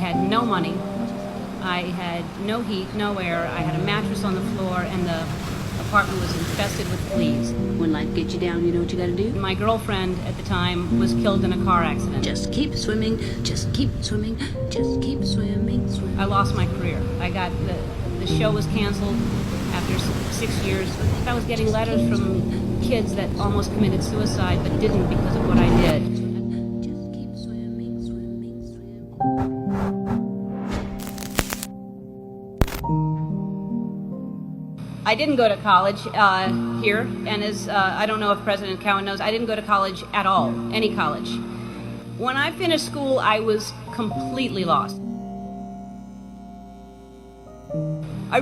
had no money. I had no heat, no air. I had a mattress on the floor, and the apartment was infested with fleas. When life gets you down, you know what you gotta do? My girlfriend at the time was killed in a car accident. Just keep swimming, just keep swimming, just keep swimming, swimming. I lost my career. The show was canceled after 6 years. I was getting letters from kids that almost committed suicide but didn't because of what I did. Just keep swimming, swimming, swimming. I didn't go to college here, and as I don't know if President Cowan knows, I didn't go to college at all, any college. When I finished school, I was completely lost. I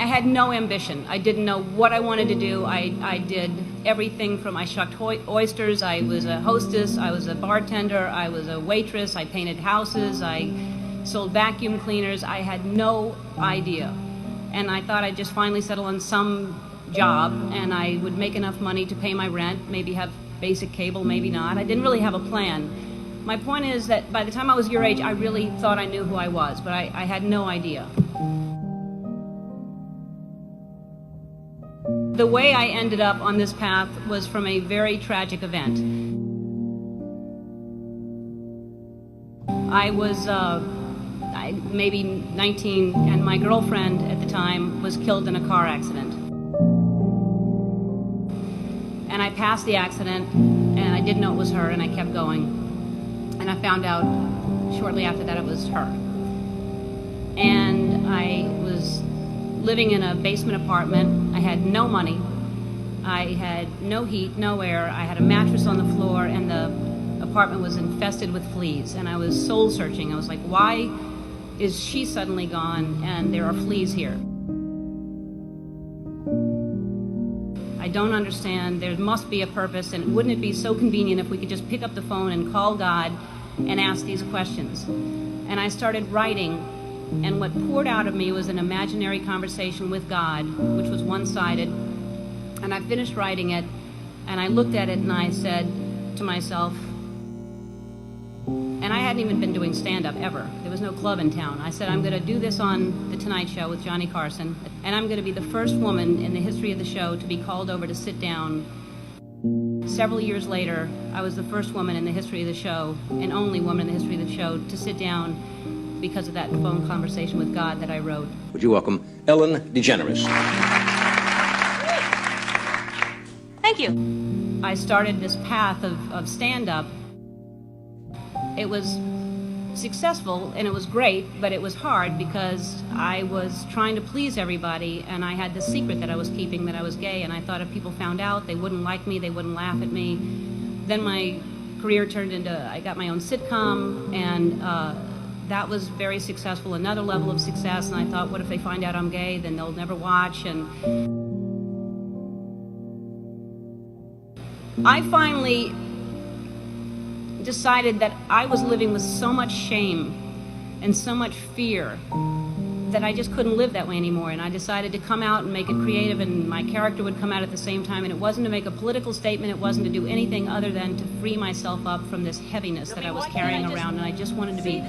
had no ambition. I didn't know what I wanted to do. I did everything from I shucked oysters, I was a hostess, I was a bartender, I was a waitress, I painted houses, I sold vacuum cleaners. I had no idea. And I thought I'd just finally settle on some job and I would make enough money to pay my rent, maybe have basic cable, maybe not. I didn't really have a plan. My point is that by the time I was your age, I really thought I knew who I was, but I had no idea. The way I ended up on this path was from a very tragic event. I was maybe 19, and my girlfriend at the time was killed in a car accident. And I passed the accident, and I didn't know it was her, and I kept going. And I found out shortly after that it was her. And I was living in a basement apartment. I had no money. I had no heat, no air. I had a mattress on the floor, and the apartment was infested with fleas. And I was soul searching. I was like, why is she suddenly gone and there are fleas here? I don't understand. There must be a purpose, and wouldn't it be so convenient if we could just pick up the phone and call God and ask these questions? And I started writing, and what poured out of me was an imaginary conversation with God, which was one-sided. And I finished writing it, and I looked at it and I said to myself, and I hadn't even been doing stand-up ever. There was no club in town. I said, I'm going to do this on The Tonight Show with Johnny Carson, and I'm going to be the first woman in the history of the show to be called over to sit down. Several years later, I was the first woman in the history of the show, and only woman in the history of the show, to sit down because of that phone conversation with God that I wrote. Would you welcome Ellen DeGeneres? Thank you. I started this path of stand-up. It was successful and it was great, but it was hard because I was trying to please everybody, and I had this secret that I was keeping, that I was gay, and I thought if people found out, they wouldn't like me, they wouldn't laugh at me. Then my career turned into, I got my own sitcom, and that was very successful, another level of success, and I thought, what if they find out I'm gay, then they'll never watch. And I finally decided that I was living with so much shame and so much fear that I just couldn't live that way anymore. And I decided to come out and make it creative, and my character would come out at the same time. And it wasn't to make a political statement. It wasn't to do anything other than to free myself up from this heaviness that I was carrying around. And I just wanted to be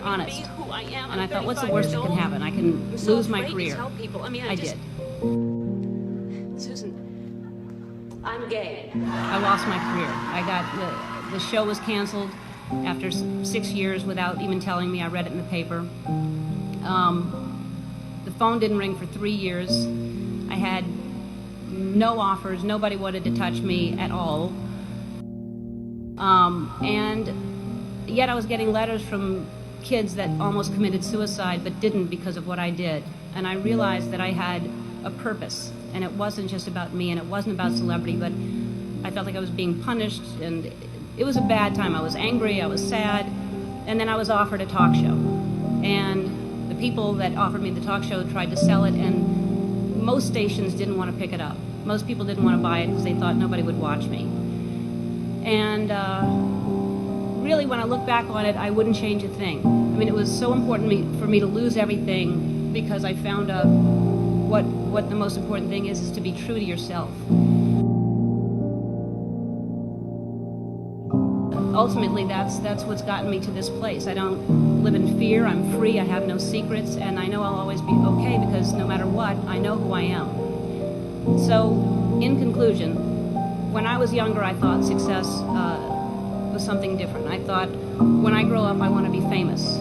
honest. And I thought, what's the worst that can happen? I can lose my career. I did. Susan, I'm gay. I lost my career. The show was canceled after 6 years without even telling me. I read it in the paper. The phone didn't ring for 3 years. I had no offers. Nobody wanted to touch me at all. And yet I was getting letters from kids that almost committed suicide but didn't because of what I did. And I realized that I had a purpose, and it wasn't just about me, and it wasn't about celebrity, but I felt like I was being punished, and it was a bad time. I was angry, I was sad, and then I was offered a talk show. And the people that offered me the talk show tried to sell it, and most stations didn't want to pick it up. Most people didn't want to buy it because they thought nobody would watch me. And really, when I look back on it, I wouldn't change a thing. I mean, it was so important for me to lose everything because I found out what the most important thing is to be true to yourself. Ultimately, that's what's gotten me to this place. I don't live in fear. I'm free. I have no secrets. And I know I'll always be okay because no matter what, I know who I am. So, in conclusion, when I was younger, I thought success was something different. I thought, when I grow up, I want to be famous.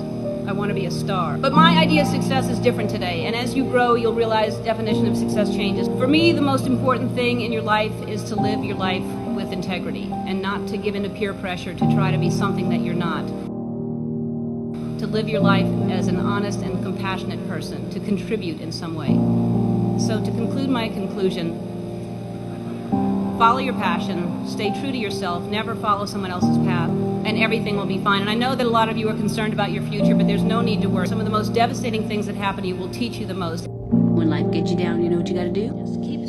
I want to be a star. But my idea of success is different today. And as you grow, you'll realize the definition of success changes. For me, the most important thing in your life is to live your life with integrity and not to give in to peer pressure to try to be something that you're not. To live your life as an honest and compassionate person, to contribute in some way. So to conclude my conclusion, follow your passion, stay true to yourself, never follow someone else's path, and everything will be fine. And I know that a lot of you are concerned about your future, but there's no need to worry. Some of the most devastating things that happen to you will teach you the most. When life gets you down, you know what you gotta do? Just keep